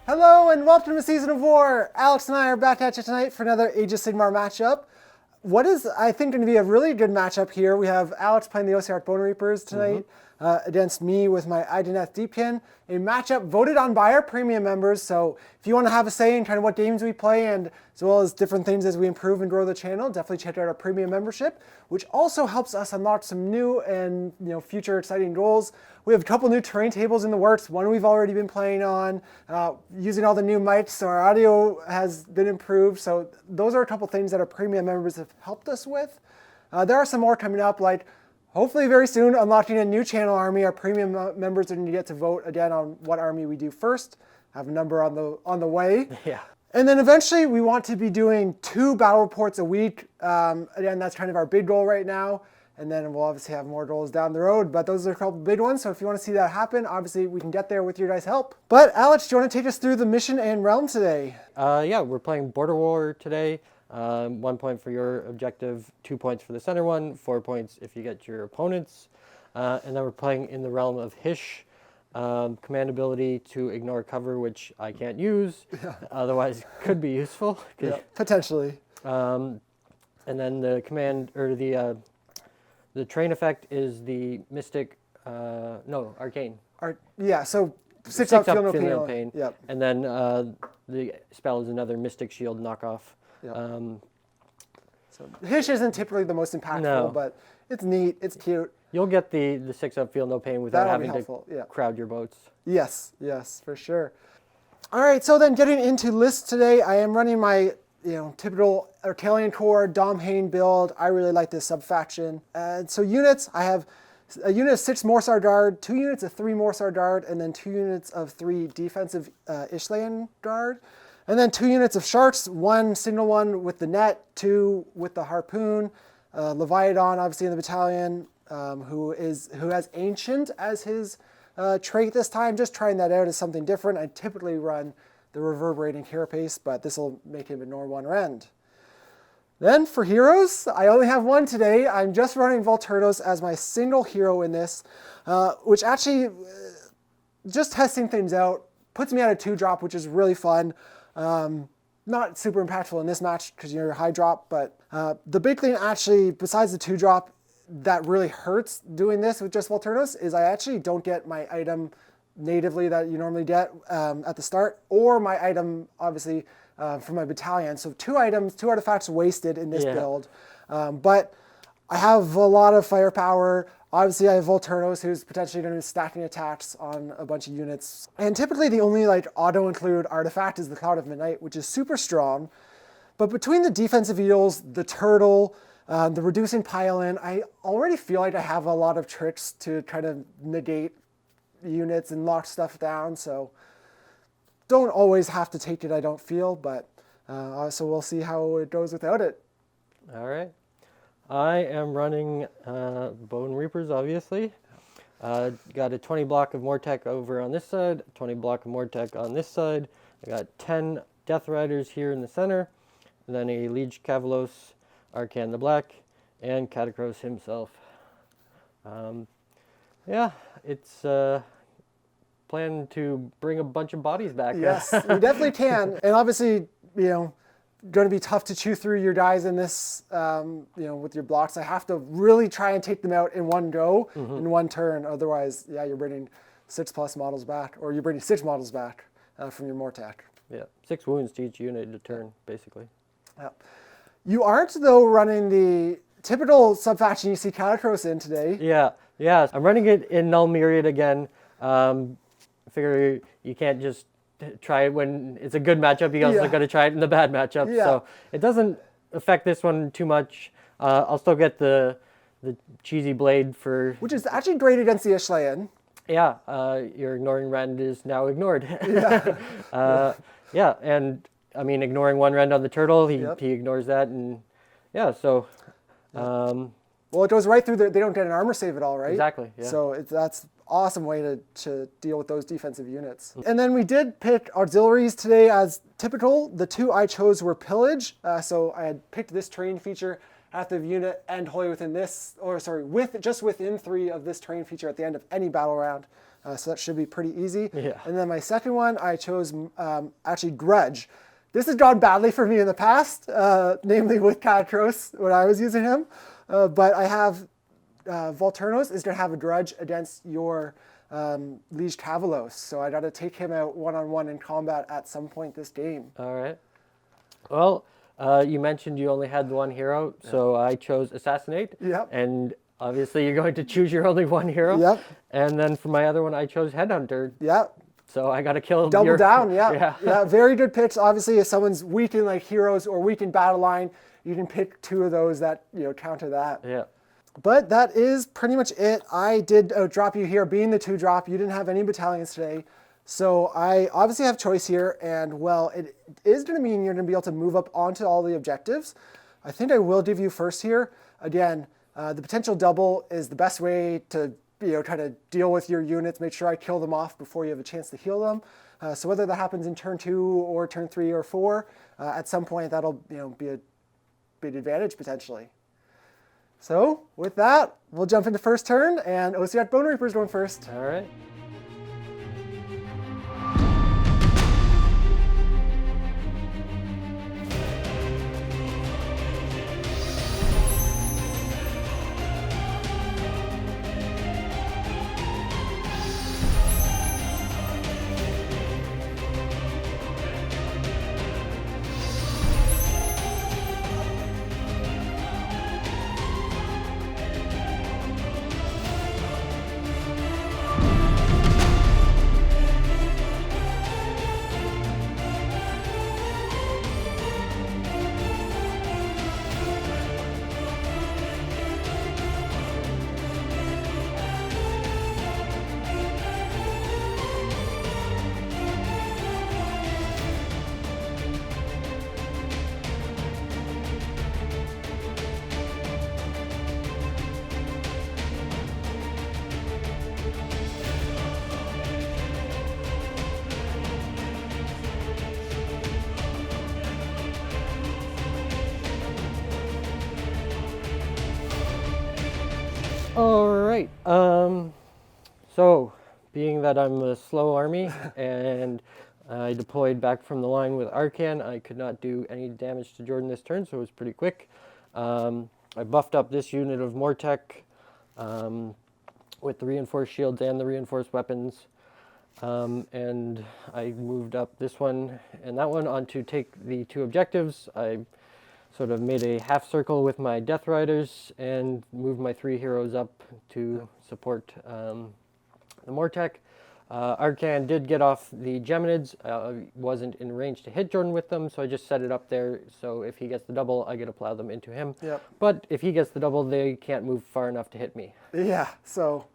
Hello and welcome to Season of War. Alex and I are back at you tonight for another Age of Sigmar matchup. What is, I think, going to be a really good matchup here. We have Alex playing the Ossiarch Bonereapers tonight against me with my Idoneth Deepkin. A matchup voted on by our premium members. So if you want to have a say in kind of what games we play and as well as different things as we improve and grow the channel, definitely check out our premium membership, which also helps us unlock some new and future exciting goals. We have a couple new terrain tables in the works. One we've already been playing on, using all the new mics, so our audio has been improved. So those are a couple things that our premium members have helped us with. There are some more coming up, like hopefully very soon unlocking a new channel army. Our premium members are going to get to vote again on what army we do first. I have a number on the way. Yeah. And then eventually we want to be doing 2 battle reports a week. Again, that's kind of our big goal right now. And then we'll obviously have more goals down the road, but those are a couple big ones. So if you want to see that happen, obviously we can get there with your guys' help. But Alex, do you want to take us through the mission and realm today? Yeah, we're playing Border War today. 1 point for your objective, 2 points for the center one, 4 points if you get your opponents. And then we're playing in the realm of Hysh. Command ability to ignore cover, which I can't use, otherwise could be useful. Yeah, potentially. And then the command, or the train effect is the Mystic, Arcane. So 6 up, feel no pain. Yep. And then the spell is another Mystic Shield knockoff. Yep. So Hysh isn't typically the most impactful, but it's neat, it's cute. You'll get the 6 up, feel no pain without having to crowd your boats. Yes, for sure. All right, so then getting into lists today, I am running my typical Arcalian Core dhom-hain build. I really like this sub-faction. So units, I have a unit of 6 Morsar Guard, 2 units of 3 Morsar Guard, and then 2 units of 3 defensive Ishlayan Guard. And then 2 units of Sharks, 1 single one with the net, 2 with the harpoon. Leviathan, obviously in the battalion, who has Ancient as his trait this time. Just trying that out as something different. I typically run the Reverberating Carapace, but this will make him ignore 1 rend. Then for heroes, I only have 1 today. I'm just running Volturnos as my single hero in this, which actually, just testing things out, puts me at a 2-drop, which is really fun. Not super impactful in this match because you're a high drop, but the big thing actually, besides the 2-drop, that really hurts doing this with just Volturnos is I actually don't get my item natively that you normally get at the start, or my item, obviously, from my battalion. So 2 items, 2 artifacts wasted in this build. But I have a lot of firepower. Obviously, I have Volturnos, who's potentially going to be stacking attacks on a bunch of units. And typically, the only auto-include artifact is the Cloud of Midnight, which is super strong. But between the defensive eels, the turtle, the reducing pile-in, I already feel like I have a lot of tricks to kind of negate units and lock stuff down. So don't always have to take it, I don't feel, but so we'll see how it goes without it. All right. I am running Bonereapers, obviously. Got a 20 block of Mortec over on this side, 20 block of Mortec on this side. I got 10 Death Riders here in the center, and then a Liege Cavalos, Arcan the Black, and Catacross himself. It's plan to bring a bunch of bodies back. Yes, we definitely can. And obviously, going to be tough to chew through your guys in this, with your blocks. I have to really try and take them out in one go, in one turn. Otherwise, you're bringing 6+ models back, or you're bringing 6 models back from your Mortec. Yeah, 6 wounds to each unit a turn, basically. Yeah. You aren't, though, running the typical sub-faction you see Catacross in today. Yeah. I'm running it in Null Myriad again. I figure you can't just try it when it's a good matchup. You also got to try it in the bad matchup. Yeah. So it doesn't affect this one too much. I'll still get the cheesy blade for... Which is actually great against the Ishlayan. Yeah, your ignoring rend is now ignored. Yeah. And I mean, ignoring 1 rend on the turtle, he ignores that, and so... well, it goes right through they don't get an armor save at all, right? Exactly, yeah. So that's awesome way to deal with those defensive units. And then we did pick Auxiliaries today as typical. The 2 I chose were Pillage. So I had picked this terrain feature at the unit end wholly within this, within 3 of this terrain feature at the end of any battle round. So that should be pretty easy. Yeah. And then my second one, I chose actually Grudge. This has gone badly for me in the past, namely with Catacros when I was using him. But I have Volturnos is going to have a Grudge against your Liege Cavalos. So I got to take him out one-on-one in combat at some point this game. All right. Well, you mentioned you only had the one hero, so I chose Assassinate. Yep. And obviously you're going to choose your only one hero. Yep. And then for my other one, I chose Headhunter. Yep. So I got to kill Double down, yeah. Yeah. Yeah, very good picks. Obviously, if someone's weak in like heroes or weak in battle line, you can pick two of those that, counter that. Yeah. But that is pretty much it. I did drop you here being the 2-drop. You didn't have any battalions today. So I obviously have choice here, and well, it is going to mean you're going to be able to move up onto all the objectives. I think I will give you first here. Again, the potential double is the best way to kind of deal with your units, make sure I kill them off before you have a chance to heal them. So whether that happens in turn 2 or turn 3 or 4, at some point that'll be a big advantage potentially. So with that, we'll jump into first turn, and Ossiarch Bonereapers going first. All right. All right. So, being that I'm a slow army and I deployed back from the line with Arcan, I could not do any damage to Jordan this turn, so it was pretty quick. I buffed up this unit of Mortec with the reinforced shields and the reinforced weapons. And I moved up this one and that one on to take the 2 objectives. I sort of made a half circle with my Death Riders and moved my 3 heroes up to support the Mortec. Arcan did get off the Geminids. Wasn't in range to hit Jordan with them, so I just set it up there. So if he gets the double, I get to plow them into him. Yep. But if he gets the double, they can't move far enough to hit me. Yeah, so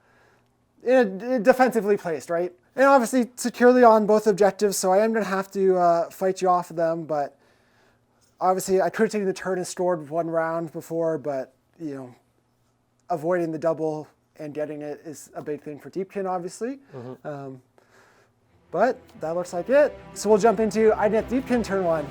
defensively placed, right? And obviously securely on both objectives, so I am going to have to fight you off of them, but obviously I could have taken the turn and stored 1 round before, but, avoiding the double and getting it is a big thing for Deepkin, obviously. Mm-hmm. But that looks like it. So we'll jump into Idoneth Deepkin turn 1.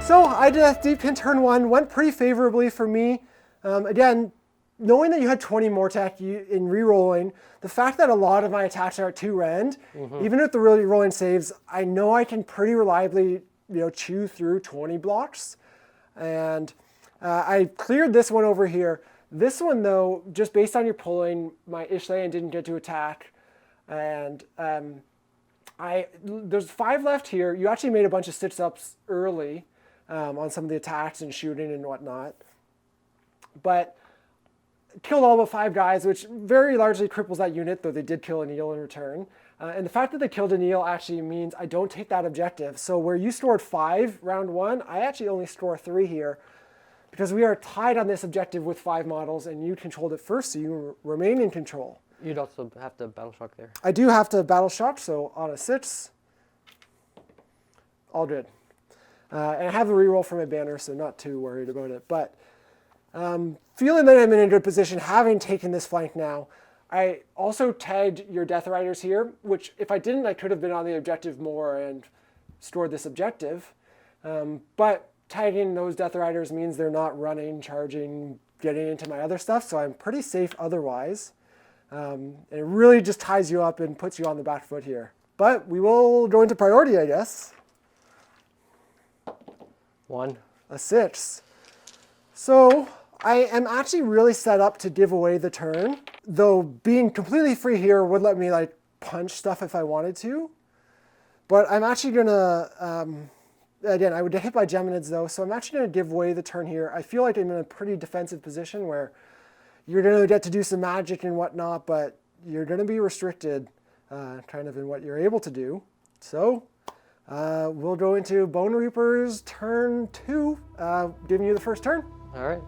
So Idoneth Deepkin turn 1 went pretty favorably for me. Again, knowing that you had 20 more tech in re-rolling, the fact that a lot of my attacks are at 2 rend, even with the really rolling saves, I know I can pretty reliably chew through 20 blocks. And I cleared this one over here. This one though, just based on your pulling, my Ishlayan didn't get to attack. And there's 5 left here. You actually made a bunch of stitch-ups early on some of the attacks and shooting and whatnot. But killed all but 5 guys, which very largely cripples that unit, though they did kill an eel in return. And the fact that they killed an eel actually means I don't take that objective. So where you scored 5 round 1, I actually only score 3 here, because we are tied on this objective with 5 models, and you controlled it first, so you remain in control. You'd also have to battle shock there. I do have to battle shock, so on a 6, all good. And I have a reroll for my banner, so not too worried about it. But feeling that I'm in a good position, having taken this flank now, I also tagged your Death Riders here, which if I didn't, I could have been on the objective more and stored this objective. But tagging those Death Riders means they're not running, charging, getting into my other stuff, so I'm pretty safe otherwise. And it really just ties you up and puts you on the back foot here. But we will go into priority, I guess. 1. A 6. So I am actually really set up to give away the turn, though being completely free here would let me like punch stuff if I wanted to. But I'm actually gonna, again, I would get hit by Geminids though, so I'm actually gonna give away the turn here. I feel like I'm in a pretty defensive position where you're gonna get to do some magic and whatnot, but you're gonna be restricted kind of in what you're able to do. So we'll go into Bonereapers turn 2, giving you the first turn. All right.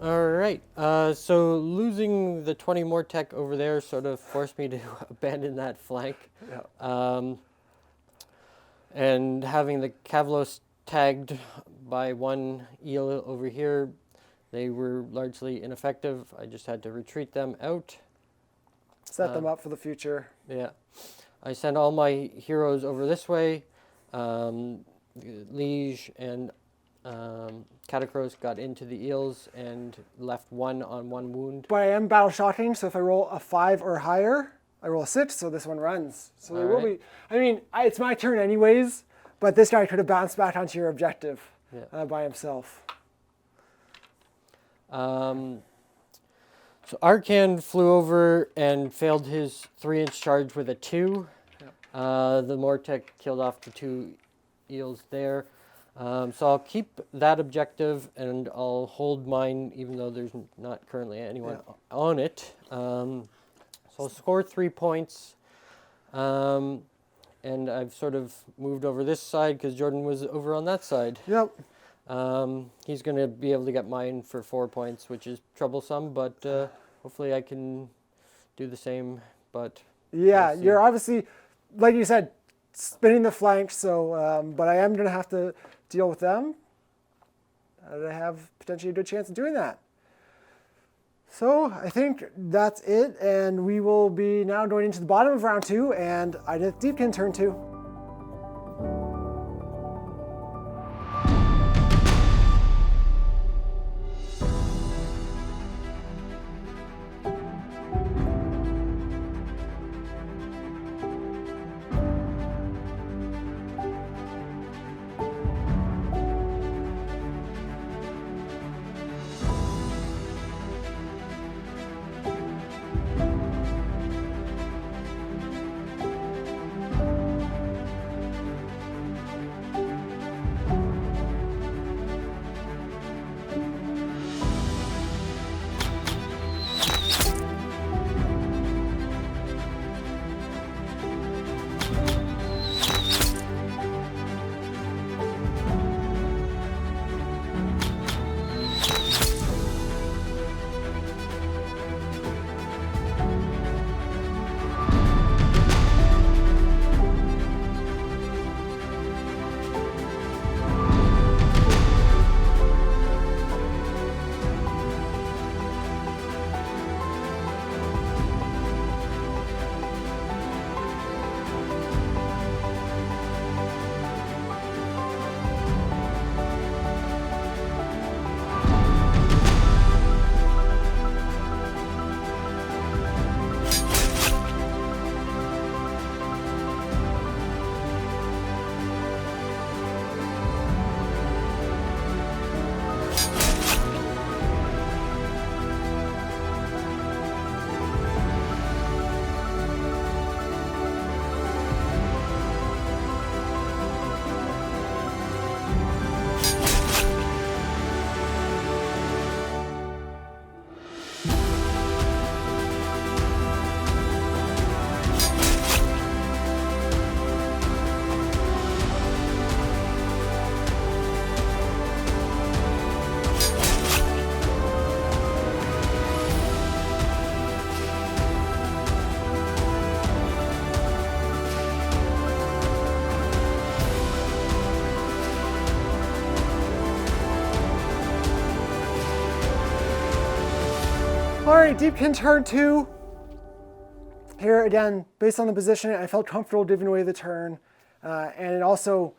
All right, so losing the 20 more tech over there sort of forced me to abandon that flank. Yeah. And having the Kavalos tagged by 1 eel over here, they were largely ineffective. I just had to retreat them out. Set them up for the future. Yeah. I sent all my heroes over this way. Liege and Catacross got into the eels and left 1 on 1 wound. But I am battle shocking, so if I roll a 5 or higher, I roll a 6, so this one runs. So there All will right. be, I mean, it's my turn anyways, but this guy could have bounced back onto your objective by himself. So Arcan flew over and failed his 3-inch charge with a 2. The Mortec killed off the 2 eels there. So I'll keep that objective and I'll hold mine even though there's not currently anyone on it. So I'll score 3 points. And I've sort of moved over this side because Jordan was over on that side. Yep. He's going to be able to get mine for 4 points, which is troublesome, but hopefully I can do the same. But Yeah, we'll see. you're obviously, like you said, spinning the flank, so, but I am going to have to deal with them. I have potentially a good chance of doing that. So I think that's it, and we will be now going into the bottom of round 2, and Idoneth Deepkin turn 2. All right, Deepkin turn 2. Here again, based on the position, I felt comfortable giving away the turn. And it also,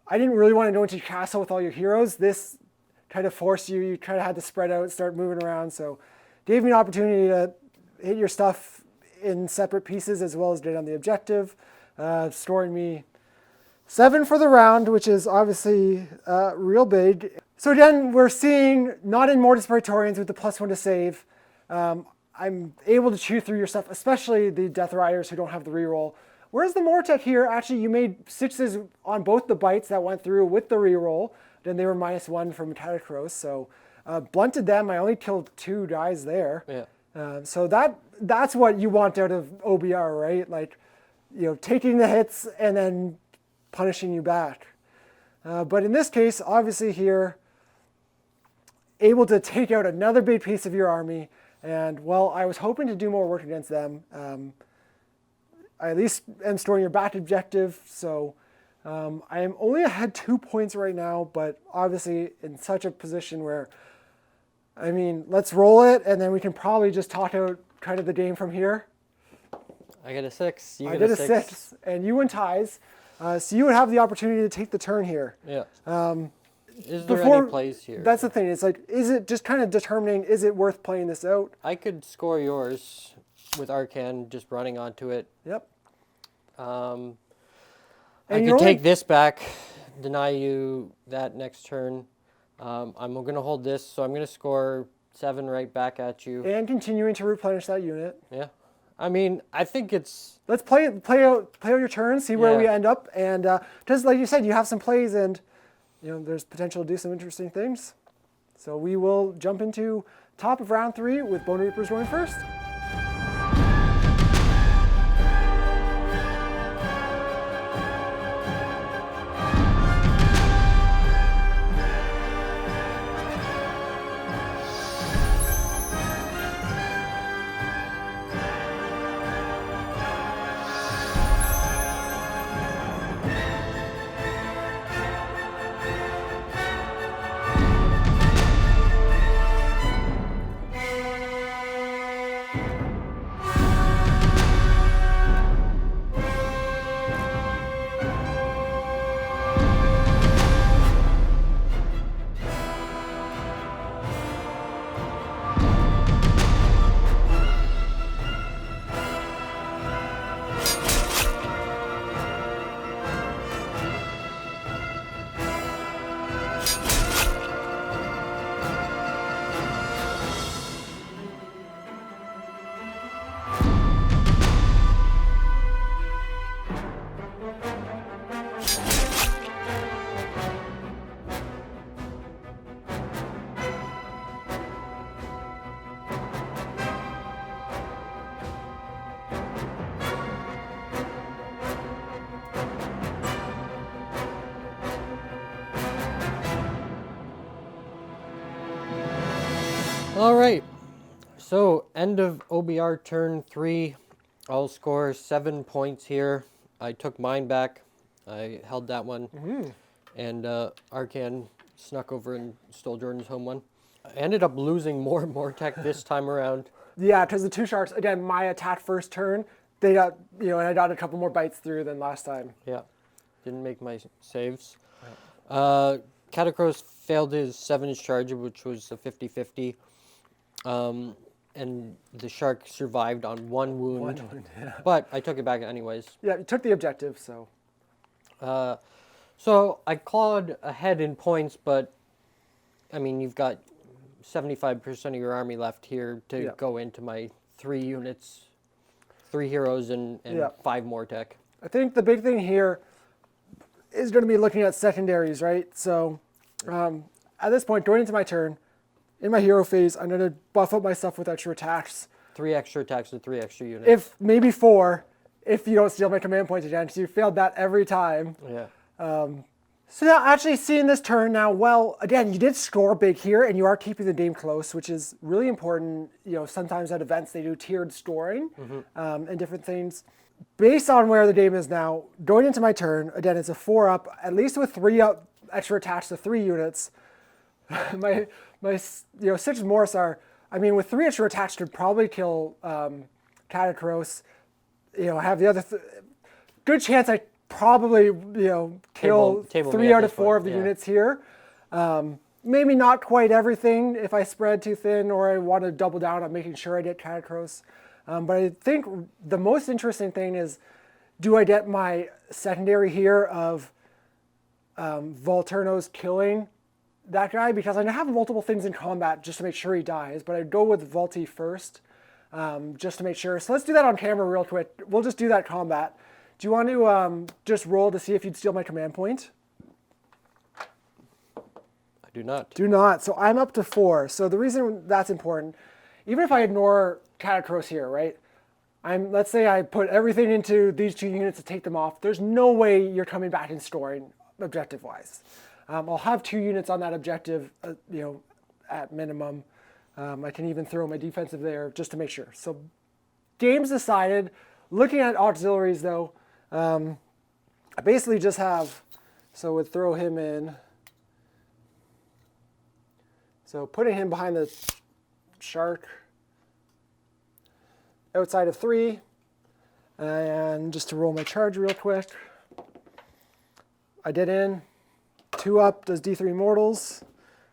I didn't really want to go into your castle with all your heroes. This kind of forced you kind of had to spread out, start moving around. So gave me an opportunity to hit your stuff in separate pieces as well as get on the objective, scoring me 7 for the round, which is obviously real big. So again, we're seeing not in Mortis Praetorians with the +1 to save. I'm able to chew through your stuff, especially the Death Riders who don't have the reroll. Whereas the Mortec here, actually you made 6s on both the bites that went through with the reroll. Then they were -1 from Catacross, so blunted them. I only killed 2 guys there. Yeah. So that's what you want out of OBR, right? Like, you know, taking the hits and then punishing you back. But in this case, obviously here, able to take out another big piece of your army. And well, I was hoping to do more work against them. I at least am storing your back objective. So I am only ahead 2 points right now, but obviously in such a position where, I mean, let's roll it and then we can probably just talk out kind of the game from here. I got a 6. You I get did a 6 and you win ties. So you would have the opportunity to take the turn here. Yeah. Is there Before, any plays here? That's the thing. It's like, is it just kind of determining, is it worth playing this out? I could score yours with Arcan just running onto it. Yep. I And could take this back, deny you that next turn. I'm going to hold this, so I'm going to score 7 right back at you. And continuing to replenish that unit. Yeah. I mean, I think it's... Let's play out your turn, see where we end up. And just like you said, you have some plays and there's potential to do some interesting things. So we will jump into top of round 3 with Bonereapers going first. All right. So end of OBR turn 3. I'll score 7 points here. I took mine back. I held that one. And Arcan snuck over and stole Jordan's home one. I ended up losing more and more tech this time around. Yeah, because the 2 sharks, again, my attack first turn, they got, and I got a couple more bites through than last time. Yeah. Didn't make my saves. Catacross failed his 7-inch charge, which was a 50-50. And the shark survived on 1 wound. But I took it back anyways. Yeah, you took the objective, so. So I clawed ahead in points, but I mean, you've got 75% of your army left here to go into my 3 units, 3 heroes and 5 more tech. I think the big thing here is going to be looking at secondaries, right? So at this point, going into my turn, in my hero phase, I'm going to buff up my stuff with extra attacks. 3 extra attacks and 3 extra units. If maybe 4, if you don't steal my command points again, because you failed that every time. Yeah. So now actually seeing this turn now, well, again, you did score big here and you are keeping the game close, which is really important. Sometimes at events they do tiered scoring and different things. Based on where the game is now, going into my turn, again, it's a 4-up, at least with 3 up extra attached to 3 units. my 6 Morse are, I mean, with 3 extra attached could probably kill Catacross. Have the other, good chance I probably, kill table 3 out of 4 of the units here. Maybe not quite everything if I spread too thin or I want to double down on making sure I get Catacross. But I think the most interesting thing is, do I get my secondary here of Volturno's killing that guy? Because I have multiple things in combat just to make sure he dies, but I'd go with Volti first just to make sure. So let's do that on camera real quick. We'll just do that combat. Do you want to just roll to see if you'd steal my command point? I do not. Do not. So I'm up to 4. So the reason that's important, even if I ignore Catacross here, right? Let's say I put everything into these 2 units to take them off. There's no way you're coming back and scoring objective-wise. I'll have 2 units on that objective, at minimum. I can even throw my defensive there just to make sure. So game's decided. Looking at auxiliaries, though, I basically just have, so would throw him in. So putting him behind the shark outside of 3. And just to roll my charge real quick. I did in. 2 up, does D3 mortals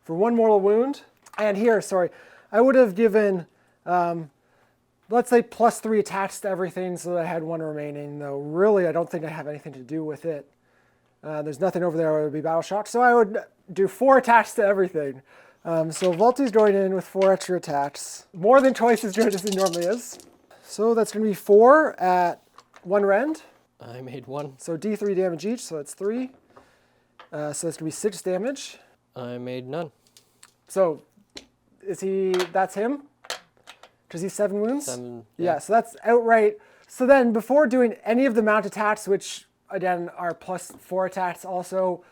for 1 mortal wound. And here, sorry, I would have given let's say +3 attacks to everything so that I had 1 remaining, though really I don't think I have anything to do with it. There's nothing over there where it would be battle shock, so I would do 4 attacks to everything. So Volti's going in with 4 extra attacks. More than twice as good as it normally is. So that's going to be 4 at 1 rend. I made 1. So D3 damage each, so that's 3. So that's going to be 6 damage. I made none. So that's him? Because he's 7 wounds? 7, Yeah, so that's outright. So then before doing any of the mount attacks, which again are +4 attacks also,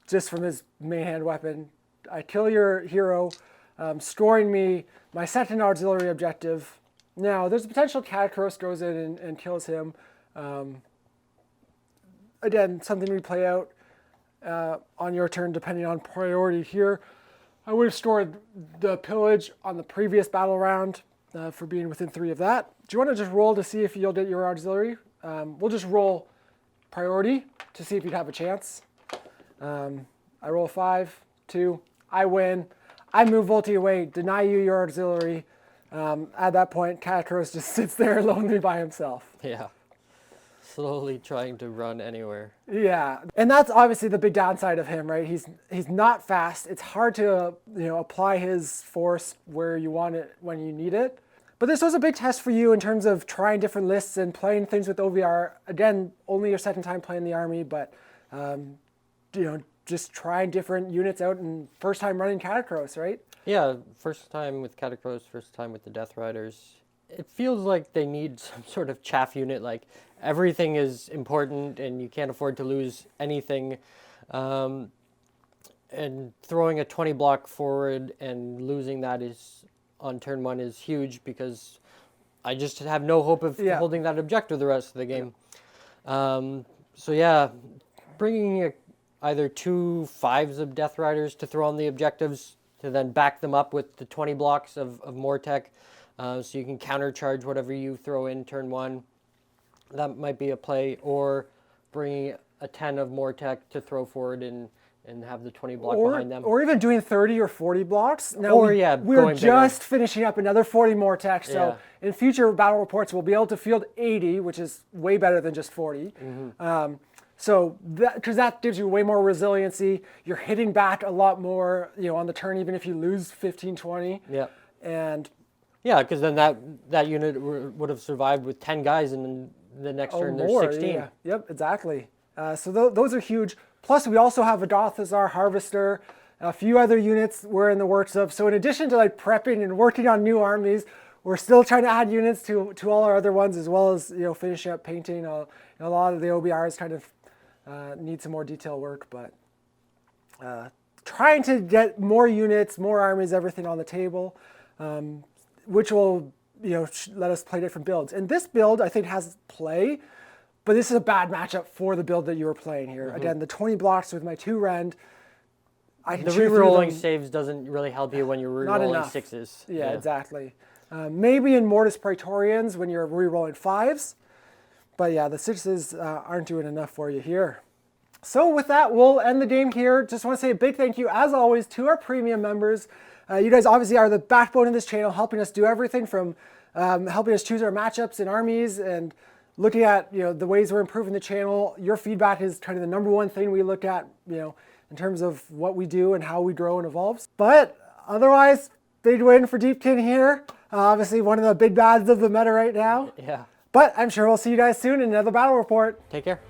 just from his main hand weapon, I kill your hero, scoring me my second auxiliary objective. Now, there's a potential Catacross goes in and kills him. Again, something we play out on your turn depending on priority here. I would have stored the pillage on the previous battle round for being within 3 of that. Do you want to just roll to see if you'll get your auxiliary? We'll just roll priority to see if you'd have a chance. I roll 5, 2, I win. I move Volti away, deny you your auxiliary. At that point, Catacross just sits there lonely by himself. Yeah. Slowly trying to run anywhere. Yeah, and that's obviously the big downside of him, right? He's not fast. It's hard to apply his force where you want it when you need it. But this was a big test for you in terms of trying different lists and playing things with OVR. Again, only your second time playing the army, but just trying different units out and first time running Catacross, right? Yeah, first time with Catacross, first time with the Death Riders. It feels like they need some sort of chaff unit, like everything is important and you can't afford to lose anything. And throwing a 20 block forward and losing that is on turn 1 is huge because I just have no hope of holding that objective the rest of the game. So yeah, bringing either 2 5s of Death Riders to throw on the objectives to then back them up with the 20 blocks of more tech. So you can countercharge whatever you throw in turn 1. That might be a play, or bringing a 10 of more tech to throw forward and have the 20 block behind them. Or even doing 30 or 40 blocks. Now, we're just finishing up another 40 more tech, so in future battle reports we'll be able to field 80, which is way better than just 40. So because that gives you way more resiliency. You're hitting back a lot more, on the turn, even if you lose 15, 20. Yeah. And yeah, because then that unit would have survived with 10 guys, and then the next turn there's 16. Yeah. Yep, exactly. So those are huge. Plus, we also have a Dothazar Harvester, a few other units we're in the works of. So in addition to prepping and working on new armies, we're still trying to add units to all our other ones, as well as finishing up painting. A lot of the OBRs kind of need some more detail work, but trying to get more units, more armies, everything on the table, which will let us play different builds. And this build I think has play, but this is a bad matchup for the build that you were playing here. Again, the 20 blocks with my 2 rend. The re-rolling saves doesn't really help you when you're re-rolling 6s. Yeah, exactly. Maybe in Mortis Praetorians when you're re-rolling 5s. But yeah, the 6s aren't doing enough for you here. So with that, we'll end the game here. Just want to say a big thank you, as always, to our premium members. You guys obviously are the backbone of this channel, helping us do everything from helping us choose our matchups in armies and looking at the ways we're improving the channel. Your feedback is kind of the number one thing we look at, in terms of what we do and how we grow and evolve. But otherwise, big win for Deepkin here. Obviously, one of the big bads of the meta right now. Yeah. But I'm sure we'll see you guys soon in another battle report. Take care.